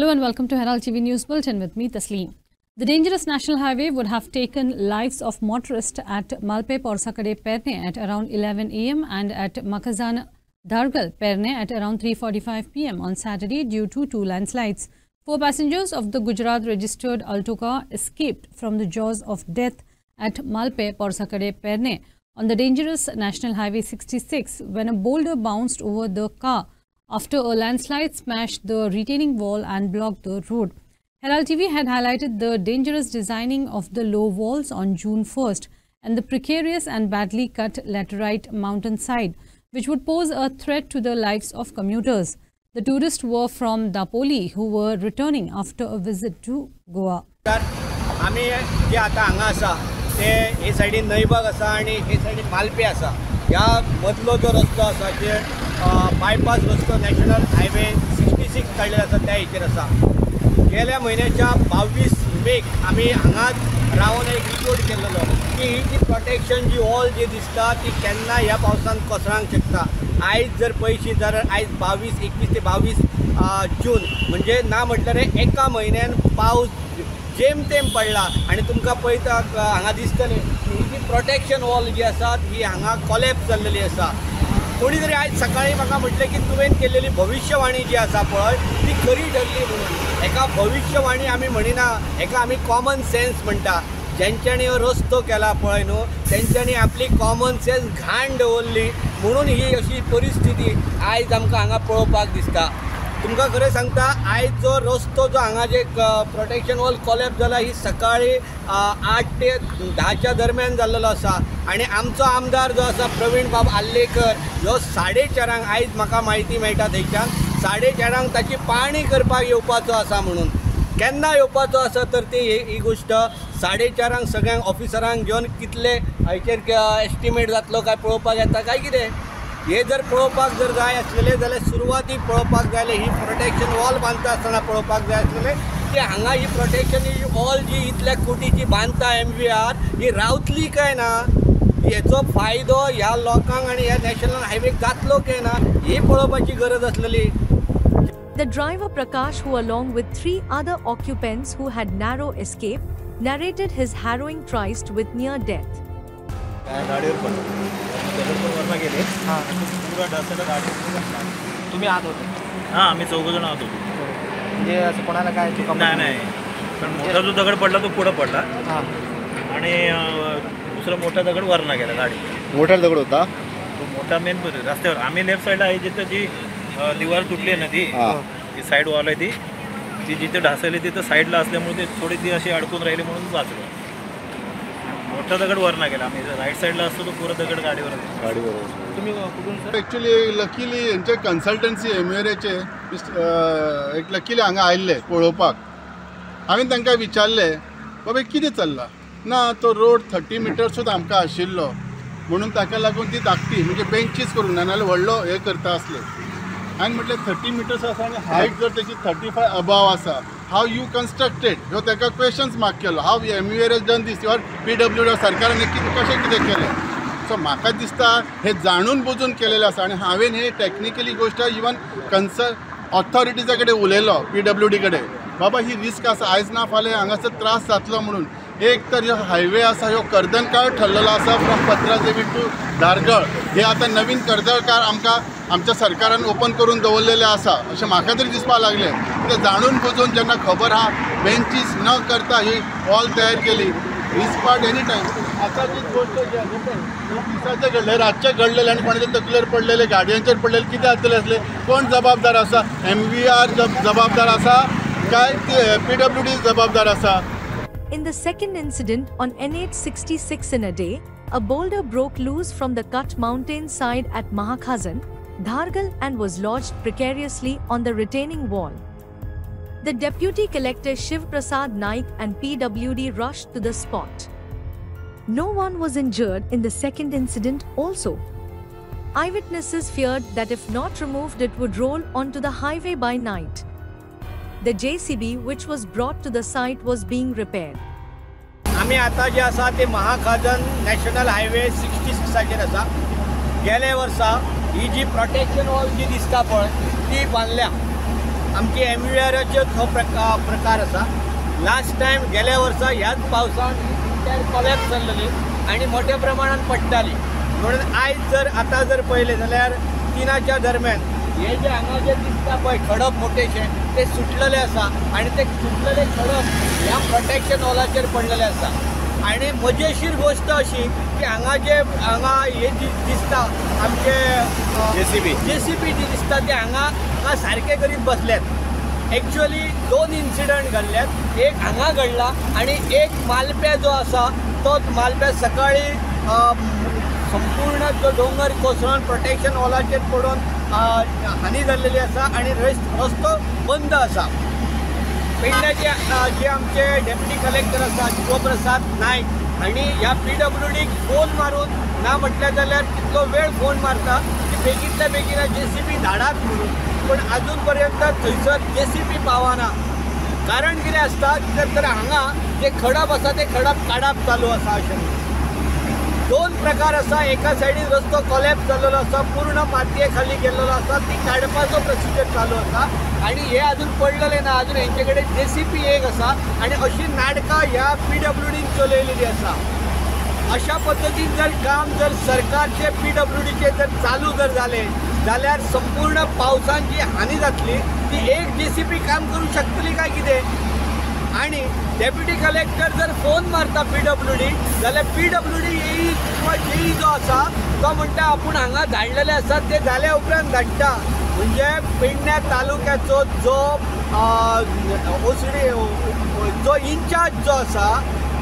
Hello and welcome to Herald TV News Bulletin with me, Tasleen. The dangerous national highway would have taken lives of motorists at Malpe Porsakade Perne at around 11 am and at Makazan Dhargal Perne at around 3:45 pm on Saturday due to two landslides. 4 passengers of the Gujarat registered Alto car escaped from the jaws of death at Malpe Porsakade Perne on the dangerous National Highway 66 when a boulder bounced over the car after a landslide smashed the retaining wall and blocked the road. Herald TV had highlighted the dangerous designing of the low walls on June 1st and the precarious and badly cut laterite mountainside, which would pose a threat to the lives of commuters. The tourists were from Dapoli who were returning after a visit to Goa. आम्ही जे आता हांगा आसा ते हे सायडीन नैबाग आसा आणि हे सायडीन मालपे आसा. ह्या मदलो जो रस्तो आसा जे बायपास रस्तो नॅशनल हायवे 66 काडलेलो आसा त्या हेचेर आसा. गेल्या म्हयन्याच्या 22 मेक आमी हांगाच रावन एक रिपोर्ट केल्लो की ही जी प्रोटेक्शन जी वॉल जी दिसता ती केन्ना ह्या पावसान कोसळांक शकता. आयज जर पळयशी जाल्यार आयज 21 ते 22 जून म्हणजे ना म्हटल्यार एका म्हयन्यान पावस जेम तेम पडला आणि तुमकां पळयता हांगा दिसतलें ही जी प्रोटेक्शन वॉल जी आसा ही हांगा कॉलेप्स जाल्लेली आसा. कोणी तरी आयज सकाळी म्हाका म्हटलें की तुवें केल्लेली भविष्यवाणी जी आसा पळय ती खरी ठरली म्हणून. एका भविष्यवाणी आमी म्हणिना, एका आमी कॉमन सेन्स म्हणटा. जेंच्यांनी हो रस्तो केला पळय न्हू तेंच्यांनी आपली कॉमन सेन्स घाण दवरली म्हणून ही अशी परिस्थिती आयज आमकां हांगा पळोवपाक दिसता. तुमकां खरें सांगता आयज जो रस्तो जो हांगा जे प्रोटेक्शन वॉल कॉलेप्स जाला ही सकाळी 8 ते 10च्या दरम्यान जाल्लो आसा आणि आमचो आमदार जो आसा प्रवीण बाब आल्लेकर ह्यो 4:30 आयज म्हाका म्हायती मेळटा थंयच्यान 4:30 ताची पाहणी करपाक येवपाचो आसा म्हणून. केन्ना येवपाचो आसा तर ती ही गोश्ट 4:30 सगळ्यांक ऑफिसरांक घेवन कितले हाचेर एस्टिमेट जातलो काय पळोवपाक येता काय कितें. हे जर पळोवपाक जर जाय आसलेले जाल्यार सुरवातीक पळोवपाक जाय ही प्रोटेक्शन वॉल बांदता आसतना पळोवपाक जाय आसलेले की हांगा ही प्रोटेक्शन ही वॉल जी इतल्या कोटीची बांदता MVR ही रावतली काय ना, हेचो फायदो ह्या लोकांक आणि ह्या नॅशनल हायवेक जातलो काय ना ही पळोवपाची गरज आसलेली. The driver Prakash, who along with 3 other occupants who had narrow escape, narrated his harrowing tryst with near death. तुम्ही आत होते? हां, आम्ही 4 जण आहोत. म्हणजे असं कोणाला काय नाही पण मोठा जो दगड पडला तो पुढं पडला आणि दुसरा मोठा दगड वरना गेला. गाडी मोठा दगड होता तो मोठा मेन रस्त्यावर. आम्ही लेफ्ट साईडला आहे जिथं जी दिवार तुटली आहे ना ती साईड वॉल आहे ती जिथे ढासळली तिथं साईडला असल्यामुळे ते थोडी ती अशी अडकून राहिली म्हणून वाचलो. मोठा दगड वरना गेला. आम्ही राईट साईडला असतो तो पुरा दगड गाडीवर. तुम्ही कुठून? ॲक्च्युली लकीली यांचे कन्सल्टन्सी MRAचे एक लकीली हांगा आयिल्ले पळोवपाक. हांवें तांकां विचारलें बाबा कितें चल्लां ना तो रोड 30 मिटर सुद्दां आमकां आशिल्लो म्हणून ताका लागून ती धाकटी म्हणजे बेंचीस करूंक ना नाल्यार व्हडलो हे करता आसले. हांवें म्हटलें 30 मिटर्स आसा आनी हायट जर तेची 35 अबाव आसा हाव यू कन्स्ट्रक्टेड ह्यो ताका क्वेश्चन्स म्हाका केलो. How MVR has done this your PWD सरकारान कशें कितें केलें. सो म्हाका दिसता हे जाणून बुजून केलेलें आसा आणि हांवें हे टॅक्निकली गोश्ट इवन ऑथॉरिटीजा कडेन उलयलो PWD कडेन बाबा ही रिस्क आसा आयज ना फाल्यां हांगासर त्रास जातलो म्हणून. एक तर ह्यो हायवे आसा ह्यो कर्दनकार ठरलेलो आसा फ्रॉम पत्रादेवी टू धारगळ. हे आतां नवीन कर्दळकार आमकां आमच्या सरकारान ओपन करून दवरलेले आसा अशें म्हाका तरी दिसपाक लागलें. ते जाणून बुजून जेन्ना खबर आहा बेंचीस न करता ही वॉल तयार केली. रिस्पाट एनी टायम. आतां जी गोश्ट जी दिसाचें घडलें रातचें घडलेलें आनी कोणाच्या तकलेर पडलेले गाडयांचेर पडलेले कितें जातलें आसलें कोण जबाबदार आसा. MVR जबाबदार आसा काय PWD जबाबदार आसा. In the second incident on NH66 in a day, a boulder broke loose from the cut mountain side at Mahakhazan, Dhargal and was lodged precariously on the retaining wall. The Deputy Collector Shiv Prasad Naik and PWD rushed to the spot. No one was injured in the second incident also. Eyewitnesses feared that if not removed it would roll onto the highway by night. The JCB which was brought to the site was being repaired. आम्ही आता जे आसा ते महाखाजन national highway 66 आसा. गेल्या वर्सा ही जी protection wall जी दिसता पळय ती बांदल्या आमची MURचे हो प्रकार आसा. लास्ट टायम गेल्या वर्सा ह्याच पावसान कॉलॅप्स जाल्ली आनी मोठ्या प्रमाणात पडटाली. म्हणून आयज आतां जर पळयलें जाल्यार 3च्या दरम्यान हे जे हांगा जे दिसता पळय खडप मोठेशे ते सुटलेले आसा आनी ते सुटलेले खडप ह्या प्रोटेक्शन वॉलाचेर पडलेले आसा. आनी मजेशीर गोष्ट अशी की हांगा हे दिसता आमचे JCB जी दिसता ते हांगा सारके करीत बसल्यात. एक्चुअली 2 इन्सिडंट घडल्यात. एक हांगा घडला आनी एक मालप्या जो आसा तो मालप्या सकाळी संपूर्ण जो डोंगर कोसळून प्रोटेक्शन वॉलाचेर पडून हानी जाल्लेली आसा आनी रस्तो बंद आसा. पेडण्याचे जे आमचे डेप्युटी कलेक्टर आसा शिवप्रसाद नायक हांणी ह्या PWDक फोन मारून ना म्हटल्यार जाल्यार तितलो वेळ फोन मारता की बेगींतल्या बेगीन JCB धाडात म्हणून. पण अजून पर्यंत थंयसर JCB पावना. कारण कितें आसता तर हांगा जे खडप आसा ते खडप काडप चालू आसा. अशें 2 प्रकार आसा. एका सायडीन रस्तो कॉलॅप्स जाल्लो आसा, पूर्ण मातये खाली गेल्लो आसा, ती काडपाचो प्रोसिजर चालू आसा आनी हे अजून पडलेले ना. अजून हेंचे कडेन JCB एक आसा आनी अशी नाटकां ह्या PWDन चलयलेली आसा. अशा पद्दतीन जर काम जर सरकारचे PWDचे जर चालू जर जाले जाल्यार संपूर्ण पावसान जी हानी जातली ती एक JCB काम करू शकतली काय कितें. आणि डेप्युटी कलेक्टर जर फोन मारता PWD जाल्यार PWD येई किंवा JE जो आसा तो म्हणटा आपूण हांगा धाडलेले आसा ते जाल्या उपरांत धाडटा. म्हणजे पेडण्या तालुक्याचो जो OCD जो इन्चार्ज जो आसा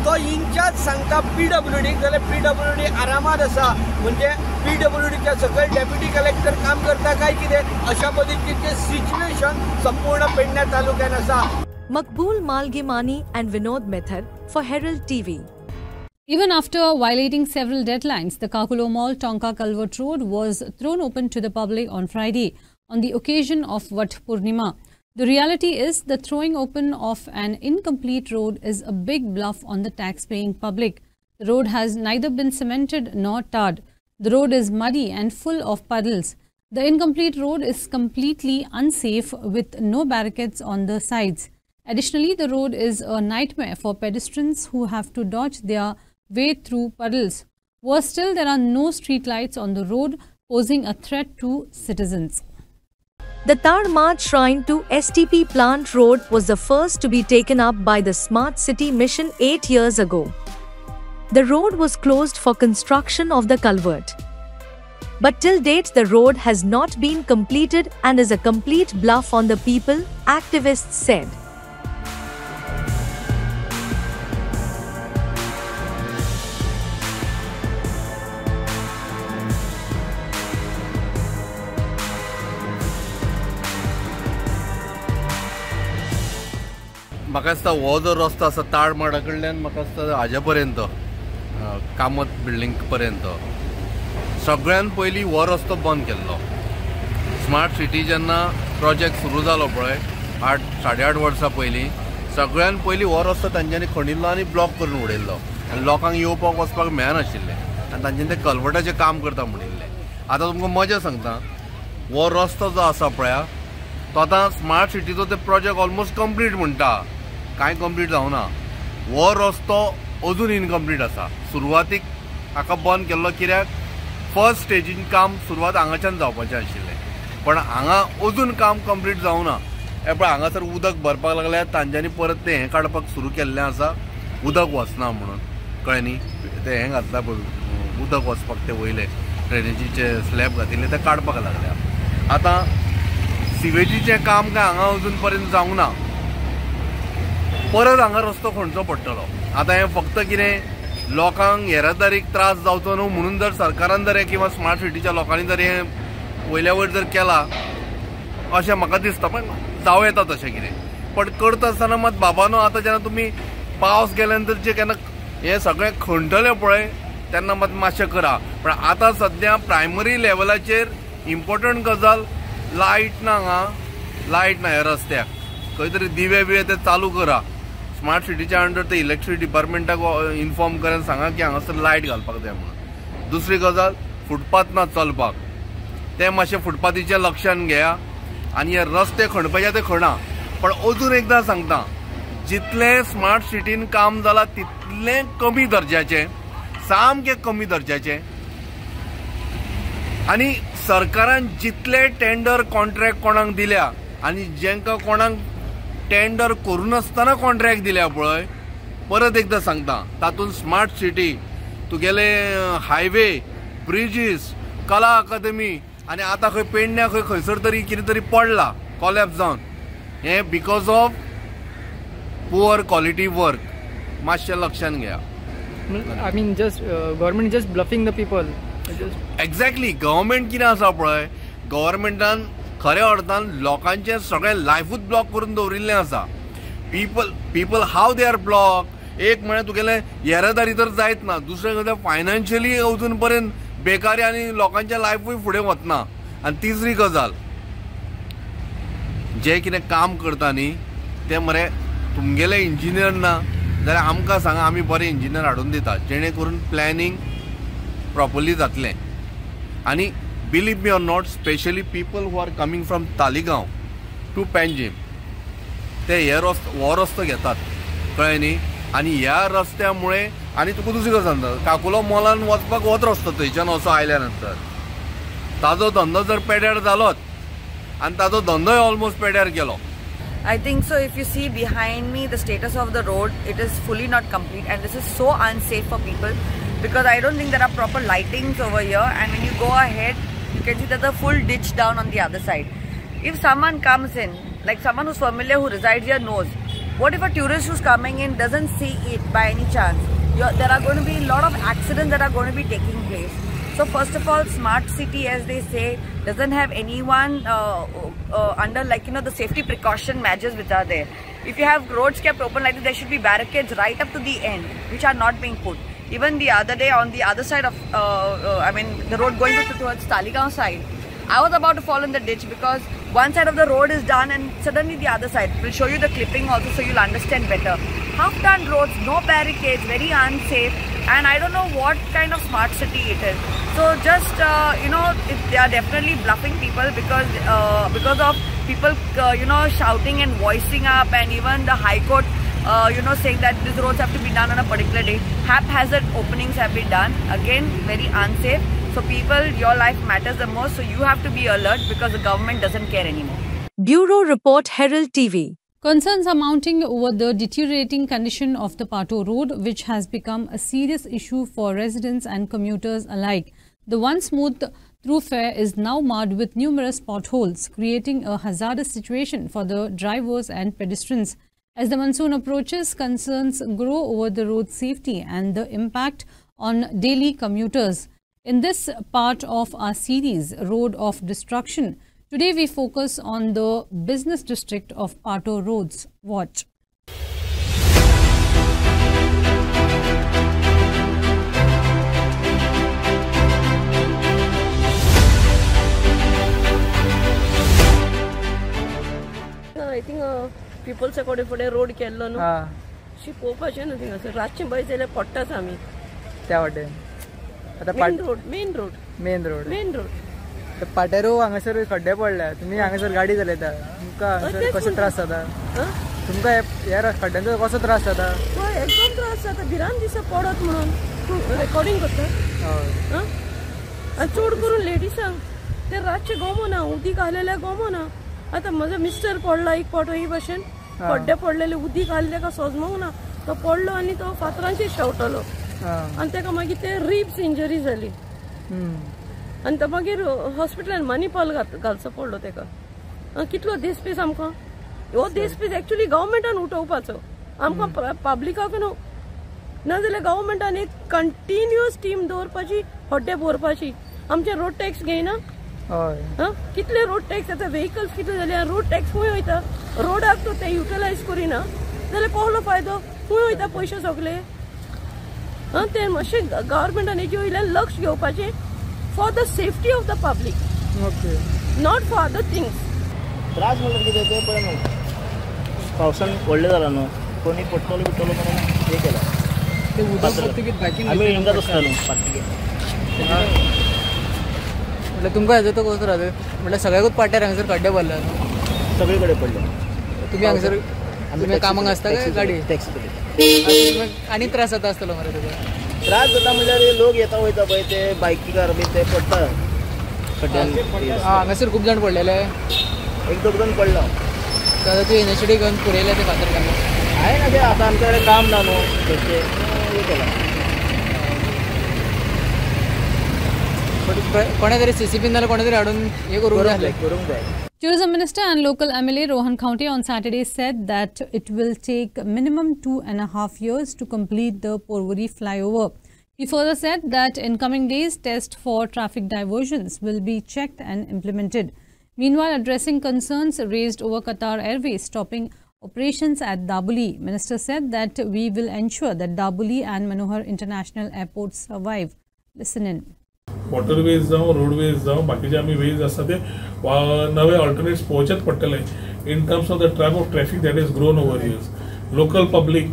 तो इन्चार्ज सांगता PWDक जाल्यार PWD आरामात आसा. म्हणजे PWDच्या सकयल डेप्युटी कलेक्टर काम करता काय कितें अशा पद्दतीचे सिच्युएशन संपूर्ण पेडण्या तालुक्यात आसा. Maqbool Malgimani and Vinod Method for Herald TV. Even after violating several deadlines, the Kakulo Mall Tonka Culvert Road was thrown open to the public on Friday on the occasion of Vat Purnima. The reality is the throwing open of an incomplete road is a big bluff on the tax-paying public. The road has neither been cemented nor tarred. The road is muddy and full of puddles. The incomplete road is completely unsafe with no barricades on the sides. Additionally, the road is a nightmare for pedestrians who have to dodge their way through puddles. Worse still, there are no street lights on the road, posing a threat to citizens. The Tadmad Shrine to STP Plant Road was the first to be taken up by the Smart City Mission 8 years ago. The road was closed for construction of the culvert. But till date, the road has not been completed and is a complete bluff on the people, activists said. म्हाका दिसता हो जो रस्तो आसा ताळमाडा कडल्यान म्हाका दिसता हाजे पर्यंत कामत बिल्डींग पर्यंत सगळ्यान पयलीं हो रस्तो बंद केल्लो. स्मार्ट सिटी जेन्ना प्रोजेक्ट सुरू जालो पळय 8-8.5 वर्सां पयलीं सगळ्यान पयलीं हो रस्तो तांच्यांनी खणिल्लो आनी ब्लॉक करून उडयल्लो आनी लोकांक येवपाक वचपाक मेळनाशिल्लें आनी तांच्यांनी तें कल्वटाचें काम करता म्हणिल्लें. आतां तुमकां मजा सांगता हो रस्तो जो आसा पळय तो आतां स्मार्ट सिटीचो ते प्रोजेक्ट ऑलमोस्ट कंप्लीट म्हणटा. कांय कंप्लीट जावना. हो रस्तो अजून इनकम्प्लीट आसा. सुरवातीक हाका बंद केल्लो कित्याक फर्स्ट स्टेजीन काम सुरवात हांगाच्यान जावपाचें आशिल्लें पण हांगा अजून काम कंप्लीट जावना. हे पळय हांगासर उदक भरपाक लागल्या तांच्यांनी परत तें हें काडपाक सुरू केल्लें आसा. उदक वचना म्हणून कळ्ळें न्ही. तें हें घातला पळय उदक वचपाक ते वयले ड्रेनेजीचे स्लॅब घातिल्ले ते काडपाक लागल्या. आतां सिवेजीचें काम काय हांगा अजून पर्यंत जावंक ना. परत हांगा रस्तो खणचो पडटलो. आतां हें फक्त कितें लोकांक येरादारीक त्रास जावचो न्हू म्हणून जर सरकारान जर हें किंवा स्मार्ट सिटीच्या लोकांनी जर हें वयल्या वयर जर केलां अशें म्हाका दिसता. पण जावं येता तशें कितें पण करता आसतना मात बाबानो आतां जेन्ना तुमी पावस गेल्या नंतर जे केन्ना हें सगळें खणटलें पळय तेन्ना मात मातशें करा. पण आतां सद्या प्रायमरी लेवलाचेर इम्पॉर्टंट गजाल लायट ना. हांगा लायट ना ह्या रस्त्याक. खंय तरी दिवे बिवे ते चालू करा. स्मार्ट सिटीच्या अंडर ते इलेक्ट्रिसिटी डिपार्टमेंटाक इन्फॉर्म करान सांगा की हांगासर लायट घालपाक जाय म्हणून. दुसरी गजाल फुटपाथ ना चलपाक ते मातशें फुटपाथीच्या लक्षान घेया. आनी हे रस्ते खणपाचे ते खणा, पण अजून एकदां सांगता, जितले स्मार्ट सिटीन काम जालां तितले कमी दर्जाचे, सामके कमी दर्जाचे. आनी सरकारान जितले टेंडर कॉन्ट्रॅक्ट कोणाक दिल्या आनी जेंकां कोणाक टेंडर करूनासतना कॉन्ट्रॅक्ट दिल्या पळय, परत एकदां सांगता, तातूंत स्मार्ट सिटी, तुगेले हायवे, ब्रिजीस, कला अकादमी आनी आतां खंय पेडण्या खंयसर तरी कितें तरी पडला कॉलॅप्स जावन, हे because of poor quality work. मातशें लक्षान घेया. I mean, just government just bluffing the people. Exactly. Government कितें आसा पळय, गव्हर्मेंटान खऱ्या अर्थान लोकांचे सगळें लायफूच ब्लॉक करून दवरिल्लें आसा. People how they are block. एक म्हळ्यार तुगेलें येरादारी तर जायत ना, दुसरें गजाल फायनान्शियली अजून पर्यंत बेकारी आनी लोकांचें लायफूय फुडें वचना. आनी तिसरी गजाल, जे कितें काम करता न्ही ते मरे तुमगेले इंजिनियर ना जाल्यार आमकां सांगा, आमी बरे इंजिनियर हाडून दिता जेणे करून प्लॅनिंग प्रॉपरली जातलें. आनी believe me or not, specially people who are coming from Taleigao to Panjim, ते हो रस्तो घेतात, कळ्ळें न्ही. आनी ह्या रस्त्यामुळे, आनी तुका दुसरी गजाल सांगता, काकुलो मॉलान वचपाक होच रस्तो थंयच्यान असो आयल्या नंतर ताजो धंदो जर पेड्यार जालोच आनी ताजो धंदोय ऑलमोस्ट पेड्यार गेलो. I think so. If you see behind me, the status of the road, it is fully not complete, and this is so unsafe for people because I don't think there are proper lightings over here. And when you go ahead, you can see there's a full ditch down on the other side. If someone comes in, like someone who's familiar, who resides here knows, what if a tourist who's coming in doesn't see it by any chance? There are going to be a lot of accidents that are going to be taking place. So first of all, smart city, as they say, doesn't have anyone under, like, the safety precaution measures which are there. If you have roads kept open like this, there should be barricades right up to the end, which are not being put. Even the other day on the other side of, the road going towards Taligaon side, I was about to fall in the ditch because one side of the road is done and suddenly the other side. We'll show you the clipping also so you'll understand better. Half-done roads, no barricades, very unsafe, and I don't know what kind of smart city it is. So just, they are definitely bluffing people because of people, shouting and voicing up, and even the High Court, saying that these roads have to be done on a particular day. Haphazard openings have been done. Again, very unsafe. So people, your life matters the most, so you have to be alert because the government doesn't care anymore. Bureau Report, Herald TV. Concerns are mounting over the deteriorating condition of the Pato Road, which has become a serious issue for residents and commuters alike. The once smooth thoroughfare is now marred with numerous potholes, creating a hazardous situation for the drivers and pedestrians. As the monsoon approaches, concerns grow over the road safety and the impact on daily commuters. In this part of our series, Road of Destruction, today we focus on the business district of Pato Roads. Watch. I think people's फुडें road केल्लो न्हू, शी पळोवपाचें न्हू थिंगासर. रातचें बरें जाल्यार पडटाच आमी त्या वाटेन. आता मेन रोड पाटेरो हांगासर खड्डे पडल्या. तुम्ही हांगासर गाडी चलयता, तुमकां हांगासर कसो त्रास जाता? तुमकां ह्या खड्ड्यांचो कसो त्रास जाता? एकदम त्रास जाता. भिरांत दिसा पडत म्हणून रेकॉर्डिंग करता. आनी चड करून लेडीसांक ते रातचे गमना, उदीक आहलेल्या गमना. आतां म्हजो मिस्टर पडला एक फावट ही भाशेन, खड्डे पडलेले, उदीक आहले ताका सोजमोंक ना, तो पडलो आनी तो फातरांचेर शेवटलो आनी ताका मागीर ते रिब्स इंजरी जाली आनी तो मागीर हॉस्पिटलान मणिपाल घालचो पडलो ताका. कितलो देस्पेस आमकां. हो देस्पेस एक्चुअली गव्हर्मेंटान उठोवपाचो, आमकां पब्लिकाक न्हू. नाजाल्यार गव्हर्मेंटान एक कंटिन्युअस टीम दवरपाची, खड्डे भरपाची. आमचे रोड टॅक्स घेयना. कितले रोड टॅक्स आतां व्हेकल्स कितले जाले. रोड टॅक्स खंय वयता? रोडाक तो ते युटिलायज करिना जाल्यार कसलो फायदो? खंय वयता पयशे सगळे? ते मातशें गव्हर्मेंटान हेजे वयल्यान लक्ष घेवपाचें for the safety of the public, not for other things. त्रास म्हणल्यार कितें तें पळय न्हू, पावसान व्हडलें जालां न्हू, कोणी पडटलो बिडटलो म्हणून हें केलां. आमी हिंगाच आसता न्हू पार्टिके. म्हटल्यार तुमकां हेजो तो कसो राहता म्हटल्यार सगळ्याकूच पाट्यार हांगासर खड्डे पडल्या सगळीकडे पडले. तुमी हांगासर तुमी कामाक आसता काय गाडी टॅक्सी आनी त्रास जाता आसतलो मरे तुका. त्रास जाता म्हणल्यार लोक येता वयता पळय ते बायकीकार बी ते पडटा खड्ड्यान. हांगासर खूब जाण पडलेले. एक दोग जाण पडला. आतां तूं इनिशिएटीव घेवन पुरयले ते फातर केन्ना हांवें ना ते आतां आमच्या कडेन काम ना न्हू तेचें हें केलां. कोणे तरी CCP नाल्यार कोणे तरी हाडून हे करूंक जाय. Tourism Minister and local MLA Rohan County on Saturday said that it will take minimum 2.5 years to complete the Porvorim flyover. He further said that in coming days, tests for traffic diversions will be checked and implemented. Meanwhile, addressing concerns raised over Qatar Airways stopping operations at Daboli, Minister said that we will ensure that Daboli and Manohar International Airports survive. Listen in. Waterways जावं roadways जावं बाकीचे आमी veg आसा ते नवे alternates पळोवचेच पडटले in terms of the type of traffic that is grown over years. Local public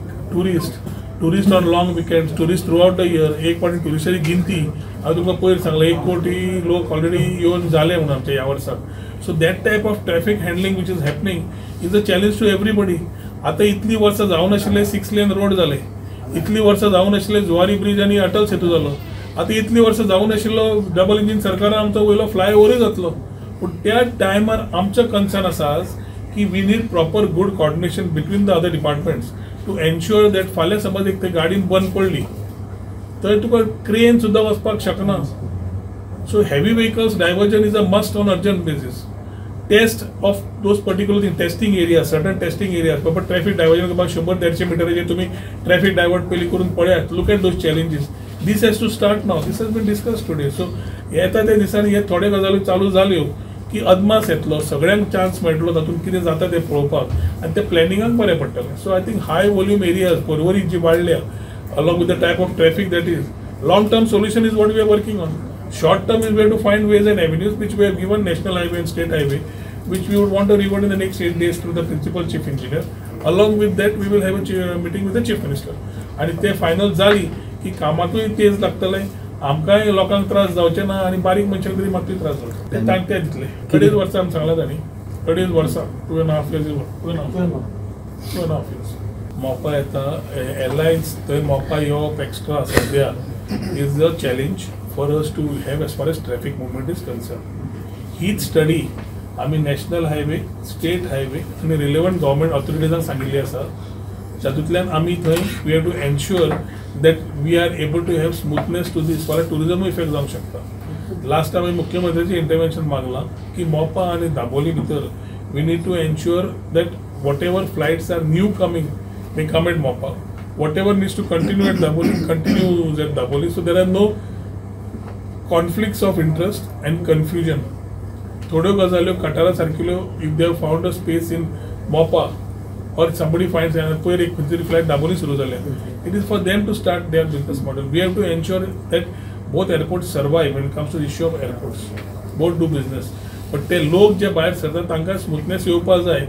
tourist on long weekends tourist through out the year एक पाटी टुरिस्टाची गिनती हांवें तुमकां पयर सांगलें 1 कोटी लोक ऑलरेडी येवन जाले म्हणून आमच्या ह्या वर्साक. So that type of traffic handling which is happening is a challenge to everybody. आतां इतलीं वर्सां जावन आशिल्ले 6 लेन रोड जाले, इतलीं वर्सां जावन आशिल्ले जुवारी ब्रिज आनी अटल सेतू जालो, आतां इतलीं वर्सां जावन आशिल्लो डबल इंजीन सरकारान आमचो वयलो फ्लायओवरूय जातलो. पूण त्या टायमार आमचो कन्सर्न आसा की we need proper good coordination between the other departments to ensure that फाल्यां समज एक ते गाडीन बंद पडली तर तुका क्रेन सुद्दां वचपाक शकना. So heavy vehicles diversion is a must on urgent basis. Test of those particular thing testing areas certain testing areas बाबा ट्रॅफिक डायवर्जन करपाक 100-150 मिटराचेर तुमी ट्रॅफिक डायवर्ट पयलीं करून पळयात. Look at those challenges. This has to start now. This has been discussed today. So, येता ते दिसांनी हे थोडे गजाली चालू जाल्यो की अदमास येतलो, सगळ्यांक चान्स मेळटलो तातूंत कितें जाता तें पळोवपाक आनी ते प्लॅनिंगाक बरें पडटलें. So I think high volume areas Porvorim जी वाडल्या along with the type of traffic that is long term solution is what we are working on. Short term is way to find ways and avenues which we have given national highway and state highway which we would want to reward in the next 8 days to the principal chief engineer. Along with that we will have a meeting with the chief minister आणि ते final जाली की कामाकूय तेज लागतले, आमकांय लोकांक त्रास जावचे ना आनी बारीक मनशांक तरी मात्तूय त्रास जावचे. ते तांकां ते दितले. 2.5 वर्सां आमी सांगला तांणी 2.5 वर्सां 2.5 years. मोपा येता एअरलायन्स थंय मोपा येवप एक्स्ट्रा सद्या is a challenge for us to have as far as traffic movement is concern. हीच स्टडी आमी नॅशनल हायवे, स्टेट हायवे आनी रिलेवंट गव्हर्मेंट ऑथॉरिटीजांक सांगिल्ली आसा. तातूंतल्यान आमी थंय we have to ensure that we are able to have smoothness to this for टुरिजमूय इफेक्ट जावंक शकता. लास्ट आमी मुख्यमंत्र्याचें इंटरव्हेन्शन मागलां की मोपा आनी दाबोली भितर we need to ensure that whatever flights are new coming may come at Mopa, whatever needs to continue at Dabolim continues at Dabolim. So there are no conflicts of interest and confusion. थोड्यो गजाल्यो कटारा सारकिल्यो if they have found a space in Mopa or somebody finds पयर एक खंयची flight Dabolim सुरू जाल्या, it is for them to start their business model. We have to ensure that both airports survive when it comes to the issue of airports. Both do business. But ते लोक जे भायर सरतात तांकां स्मूथनेस येवपा जाय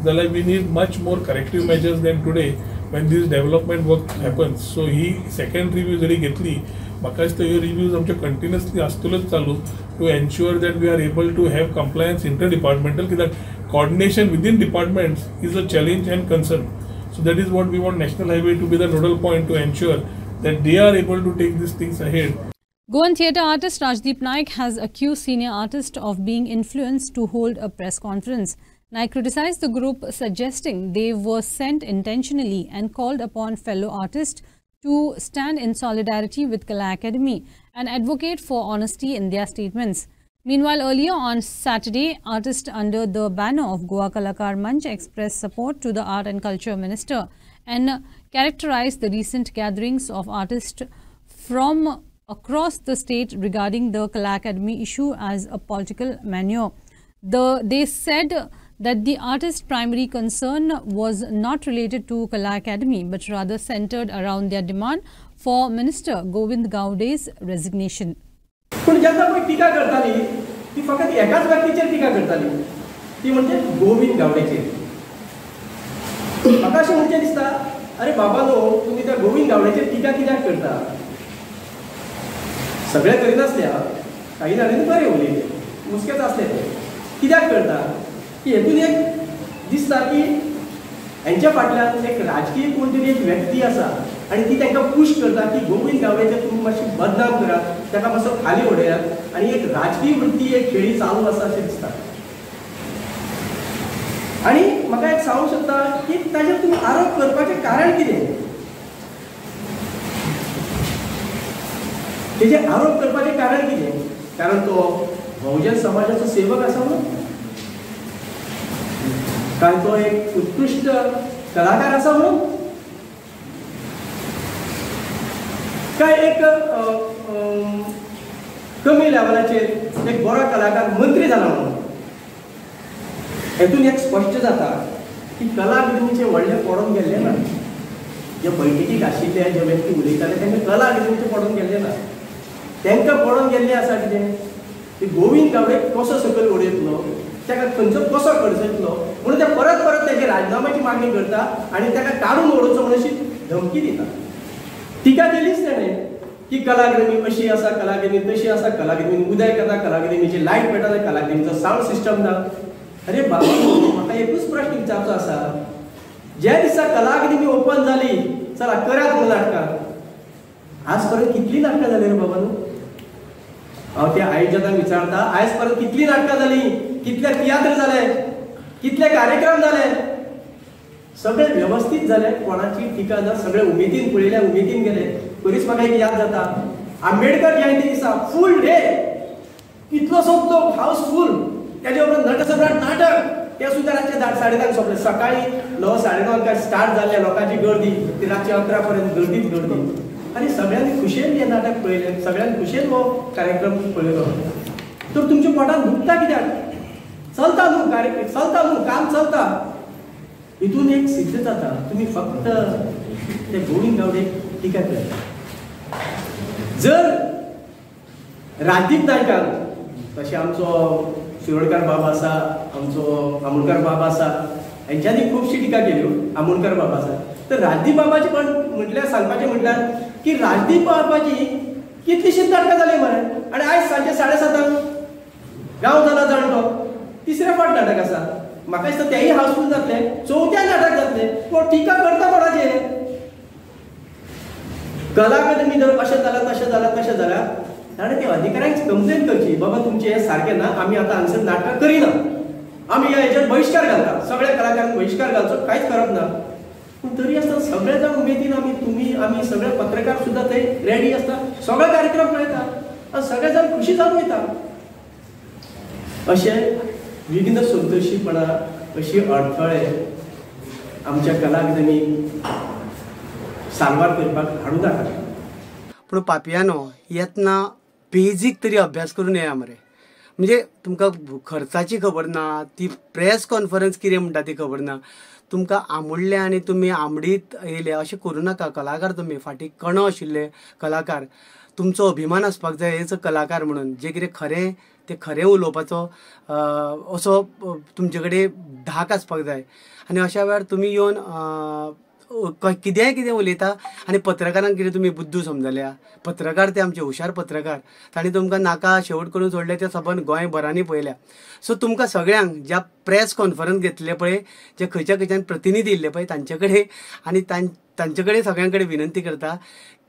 जाल्यार we need much more corrective measures than today when this development work happens. So he second review जरी घेतली म्हाका दिसता ह्यो रिव्यूज आमच्यो कंटिन्युअसली आसतल्योच चालू to ensure that we are able to have compliance inter departmental कित्याक coordination within departments is a challenge and concern. So that is what we want National Highway to be the nodal point to ensure that they are able to take these things ahead. Goan theatre artist Rajdeep Naik has accused senior artists of being influenced to hold a press conference. Naik criticized the group, suggesting they were sent intentionally and called upon fellow artists to stand in solidarity with Kala Academy and advocate for honesty in their statements. Meanwhile, earlier on Saturday, artists under the banner of Goa Kalakar Manch expressed support to the Art and Culture Minister and characterized the recent gatherings of artists from across the state regarding the Kala Academy issue as a political maneuver. They said that the artists' primary concern was not related to Kala Academy but rather centered around their demand for Minister Govind Gaude's resignation. पण जेन्ना पळय टिका करताली ती फकत एकाच व्यक्तीचेर टिका करताली, ती म्हणजे गोविंद गावडेचेर. म्हाका अशें म्हणचें दिसता, अरे बाबा न्हू तुमी त्या गोविंद गावडेचेर टिका कित्याक करता? सगळे करिनासल्या काही जाणांनी बरें उलयलें, मुस्केच आसलें तें. कित्याक करता की हेतून एक दिसता की हेंच्या फाटल्यान एक राजकीय कोण तरी एक व्यक्ती आसा आनी ती तांकां पुश करता की गोविंद गावडेचे तुमी मातशी बदनाम करात, ताका मातसो खाली उडयात आनी एक राजकीय वृत्ती एक खेळी चालू आसा अशें दिसता. आनी म्हाका एक सांगूंक सोदता की ताजेर तुमी आरोप करपाचें कारण कितें? तेजे आरोप करपाचें कारण कितें? कारण तो बहुजन समाजाचो सेवक आसा म्हणून? काय तो एक उत्कृष्ट कलाकार आसा म्हणून? काय एक कमी लेवलाचेर एक बरो कलाकार मंत्री जाला म्हणून? हेतून एक स्पश्ट जाता की कला अकादमीचे व्हडले पडून गेल्ले ना. जे बैठकीक आशिल्ले जे व्यक्ती उलयताले तांकां कला अकादमीचे पडून गेल्ले ना. तांकां पडून गेल्ले आसा कितें की गोविंद गावडे कसो सकयल उडयतलो, ताका खंयचो कसो खर्चयतलो म्हणून ते परत परत ताचे राजिनाम्याची मागणी करता आनी ताका काडून उडोवचो म्हणून अशी धमकी दिता. टिका केलीच ताणें की कला अकादमी अशी आसा, कला अकादमी तशी आसा, कला अकादमीन उदय करता, कला अकादमीची लायट पेटना, कला अकादमीचो सावंड सिस्टम ना. अरे बाबा, म्हाका एकूच प्रश्न विचारचो आसा, ज्या दिसा कला अकादमी ओपन जाली चला करात म्हणून नाटकां, आज पर्यंत कितली नाटकां जाली रे बाबा? हांव त्या आयोजकांक विचारता, आयज पर्यंत कितली नाटकां जाली, कितले तियात्र जाले, कितले कार्यक्रम जाले? सगळे व्यवस्थित जाले, कोणाची टिका ना, सगळे उमेदीन पळयले, उमेदीन गेले. पयलींच म्हाका एक याद जाता, आंबेडकर जयंती दिसा फूल डे कितलोसो लोक हाऊसफुल, त्याच्या उपरांत नटसम्राट नाटक ते सुद्दां रातचे 10:30 सोंपले. सकाळी 9, 9:30 स्टार्ट जाल्ले लोकांची गर्दी ती रातची 11 पर्यंत गर्दीच गर्दी. आनी सगळ्यांनी खुशेन हें नाटक पळयलें, सगळ्यांनी खुशेन हो कार्यक्रम पळयलो. तर तुमच्या पोटान दुखता कित्याक? चलता न्हू कार्यक्रम, चलता न्हू, काम चलता. हितून एक सिद्ध जाता तुमी फक्त ते गोविंद गावडेक टिका करता. जर राजदीप नायकान तशें आमचो शिरोडकर बाबा आसा, आमचो आमोणकर बाबा आसा, हेंच्यांनी खुबशी टिका केल्यो, आमोणकर बाबा आसा, तर राजदीप बाबाची पण म्हटल्यार सांगपाचें म्हटल्यार की राजदीप बाबाची कितलीशींच नाटकां जाली मरे. आनी आयज सांजे 7:30 गांव जाला जाणटो, तिसरे फावट नाटक आसा. म्हाका दिसता तेंय हाऊसफुल जातले, 4थ्या नाटक जातले. पूण टिका करता कोणाचेर? कला अकादमी जर अशें जालां, तशें जालां, तशें जालां, ताणें ते अधिकाऱ्यांक कंप्लेन करची, बाबा तुमचें हें सारकें ना, आमी आतां हांगसर नाटकां करिना, आमी हेजेर बहिष्कार घालता, सगळ्या कलाकारांक बहिष्कार घालचो, कांयच करप ना. पूण तरी आसतना सगळे जाण उमेदीन आमी सगळे पत्रकार सुद्दां थंय रेडी आसता, सगळे कार्यक्रम पळयता आनी सगळे जाण खुशी जावन वयता. अशें विघ्न संतोशीपणा, अशी अडथळे आमच्या कला अकादमीक सारवार करपाक हाडूं नाका. पूण पापियानो येतना बेजीक तरी अभ्यास करून येया मरे. म्हणजे तुमकां खर्चाची खबर ना, ती प्रेस कॉन्फरन्स कितें म्हणटा ती खबर ना, तुमकां आमुडले आनी तुमी आमडीत येयले अशें करूं नाका. कलाकार तुमी फाटीं कणो आशिल्ले कलाकार, तुमचो अभिमान आसपाक जाय एज अ कलाकार म्हणून. जें कितें खरें तें खरें उलोवपाचो असो तुमचे कडेन धाक आसपाक जाय. आनी अशा वेळार तुमी येवन कितें उलयता आनी पत्रकारांक कितें तुमी बुद्दू समजल्या? पत्रकार ते आमचे हुशार पत्रकार, तांणी तुमकां नाका शेवट करून सोडले ते सबंद गोंयभरांनी पळयल्या. सो तुमकां सगळ्यांक ज्या प्रेस कॉन्फरन्स घेतले पळय, जे खंयच्यान प्रतिनिधी येयल्ले पळय तांचे कडेन आनी तांचे कडेन सगळ्यां कडेन विनंती करता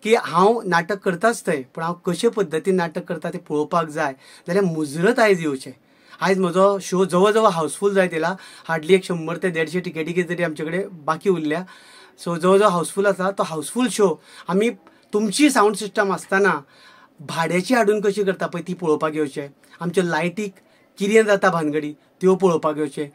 की हांव नाटक करताच थंय, पूण हांव कशे पद्दतीन नाटक करता तें पळोवपाक जाय जाल्यार मुजरत आयज येवचें. आयज म्हजो शो जवळ जवळ हाऊसफुल जायत येयला, हार्डली 100 ते 150 टिकेटी तरी आमचे कडेन बाकी उरल्या. सो जवळ जवळ हाऊसफुल आसा. तो हाऊसफुल शो आमी तुमची साऊंड सिस्टम आसतना भाड्याची हाडून कशी करता पळय ती पळोवपाक येवचें. आमच्या लायटीक कितें जाता भानगडी त्यो पळोवपाक येवचें.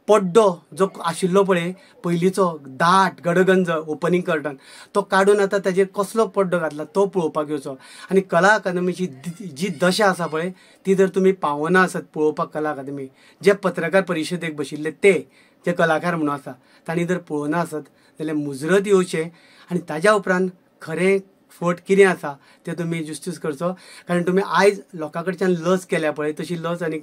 पड्डो जो आशिल्लो पळय पयलींचो दाट गडगंज ओपनिंग कर्टन, तो काडून आतां ताजेर कसलो पड्डो घातला तो पळोवपाक येवचो. आनी कला अकादमीची जी दशा आसा पळय ती जर तुमी पावना आसत पळोवपाक कला अकादमी, जे पत्रकार परिशदेक बशिल्ले ते जे कलाकार म्हणून आसा तांणी जर पळोवना आसत जाल्यार मुजरत येवचें. आनी ताज्या उपरांत खरें फट कितें आसा तें तुमी जुस्तीस करचो. कारण तुमी आयज लोकां कडच्यान लस केल्या पळय तशी लस आनी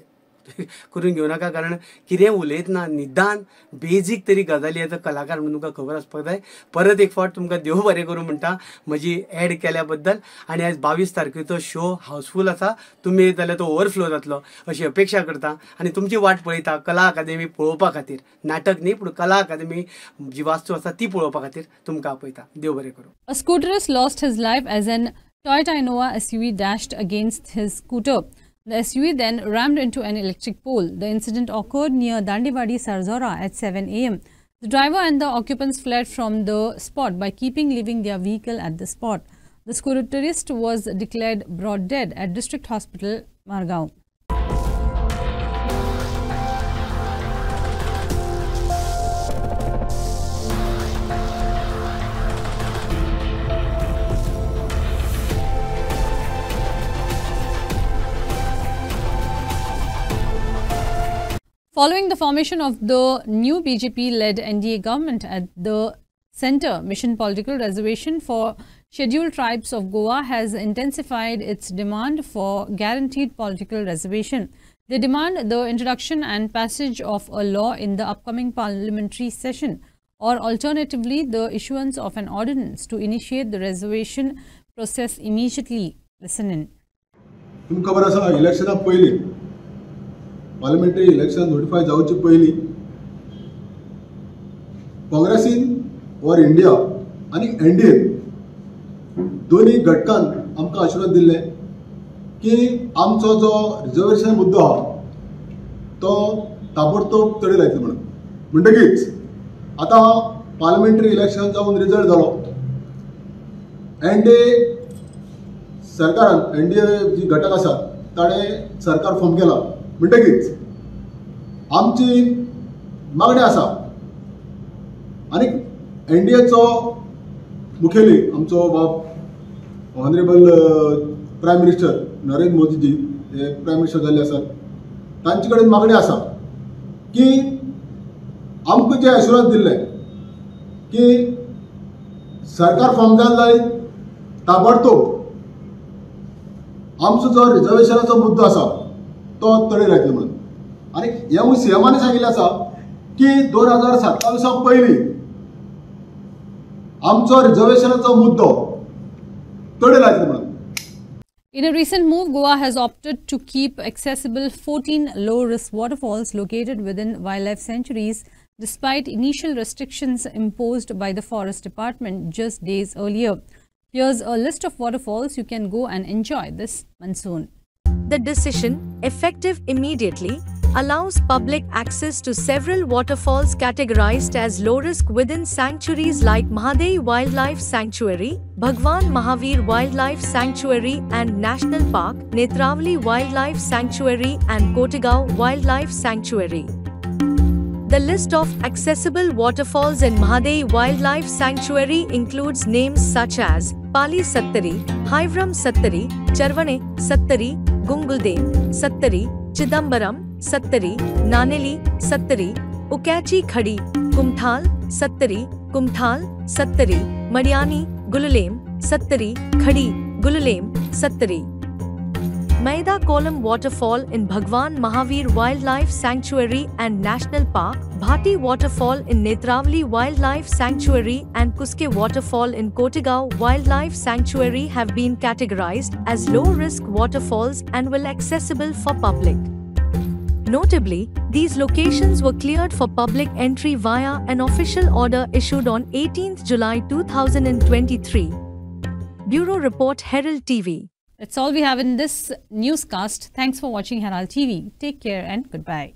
करून घेवं नाका, कारण कितें उलयतना निदान बेजीक तरी गजाली येता कलाकार म्हणून तुमकां खबर आसपाक जाय. परत एक फावट तुमकां देव बरें करूं म्हणटा म्हजी एड केल्या बद्दल. आनी आयज 22 तारखेचो शो हावसफूल आसा. तुमी येत जाल्यार तो ओवरफ्लो जातलो अशी अपेक्षा करता आनी तुमची वाट पळयता कला अकादेमी पळोवपा खातीर. नाटक न्ही पूण कला अकादेमी जी वास्तू आसा ती पळोवपा खातीर तुमकां आपयता. देव बरें करूं. A scooterist lost his life as an Toyota Innova SUV dashed against his scooter. The SUV then rammed into an electric pole. The incident occurred near Dandivadi Sarzora at 7 a.m. The driver and the occupants fled from the spot by leaving their vehicle at the spot. The scooterist was declared brought dead at District Hospital, Margao. Following the formation of the new BJP-led NDA government at the centre, Mission Political Reservation for Scheduled Tribes of Goa has intensified its demand for guaranteed political reservation. They demand the introduction and passage of a law in the upcoming parliamentary session, or alternatively the issuance of an ordinance to initiate the reservation process immediately. Listen in. तुमकां खबर आसा इलेक्शना पयलीं parliamentary election notify जावचे पयलीं काँग्रेसीन or India आनी NDA दोन्ही घटकान आमकां आशिर्वाद दिल्ले की आमचो जो रिजर्वेशन मुद्दो आहा तो ताबडतोब तडे लायतलो म्हणून. म्हणटकीच आतां पार्लिमेंटरी इलेक्शन जावन रिजल्ट जालो. एनडीए सरकारान एनडीए जी घटक आसा ताणें सरकार फॉर्म केला. म्हणटकीच आमची मागणी आसा आनी एनडीएचो मुखेली आमचो बाब ऑनरेबल प्रायम मिनिस्टर नरेंद्र मोदीजी हे प्रायम मिनिस्टर जाल्ले आसात. तांचे कडेन मागणी आसा की आमकां जे आशिर्वाद दिल्ले की सरकार फॉर्म जावन जाली ताबडतोब आमचो जो रिजर्वेशनाचो मुद्दो आसा तो तडे लायतलो म्हणून. आनी हे सीएमानी सांगिल्लें आसा की 2027 पयलीं आमचो रिजर्वेशनाचो मुद्दो तडे लायतलो म्हणून. In a recent move, Goa has opted to keep accessible 14 low-risk waterfalls located within wildlife sanctuaries, despite initial restrictions imposed by the Forest Department just days earlier. Here's a list of waterfalls you can go and enjoy this monsoon. The decision, effective immediately, allows public access to several waterfalls categorized as low risk within sanctuaries like Mahadei Wildlife Sanctuary, Bhagwan Mahavir Wildlife Sanctuary and National Park, Netravali Wildlife Sanctuary and Kotigau Wildlife Sanctuary. The list of accessible waterfalls in Mahadei Wildlife Sanctuary includes names such as Pali Sattari, Hivram Sattari, Charvane Sattari, Gunguldev Sattari, Chidambaram Sattari, Naneli Sattari, Ukachi Khadi, Kumthal Sattari, Kumthal Sattari, Madhyani Gululem Sattari, Khadi Gululem Sattari. Maida Kolam Waterfall in Bhagwan Mahavir Wildlife Sanctuary and National Park, Bhati Waterfall in Netravali Wildlife Sanctuary and Kuske Waterfall in Kotigau Wildlife Sanctuary have been categorized as low-risk waterfalls and will accessible for public. Notably, these locations were cleared for public entry via an official order issued on 18th July 2023. Bureau Report, Herald TV. That's all we have in this newscast. Thanks for watching Herald TV. Take care and goodbye.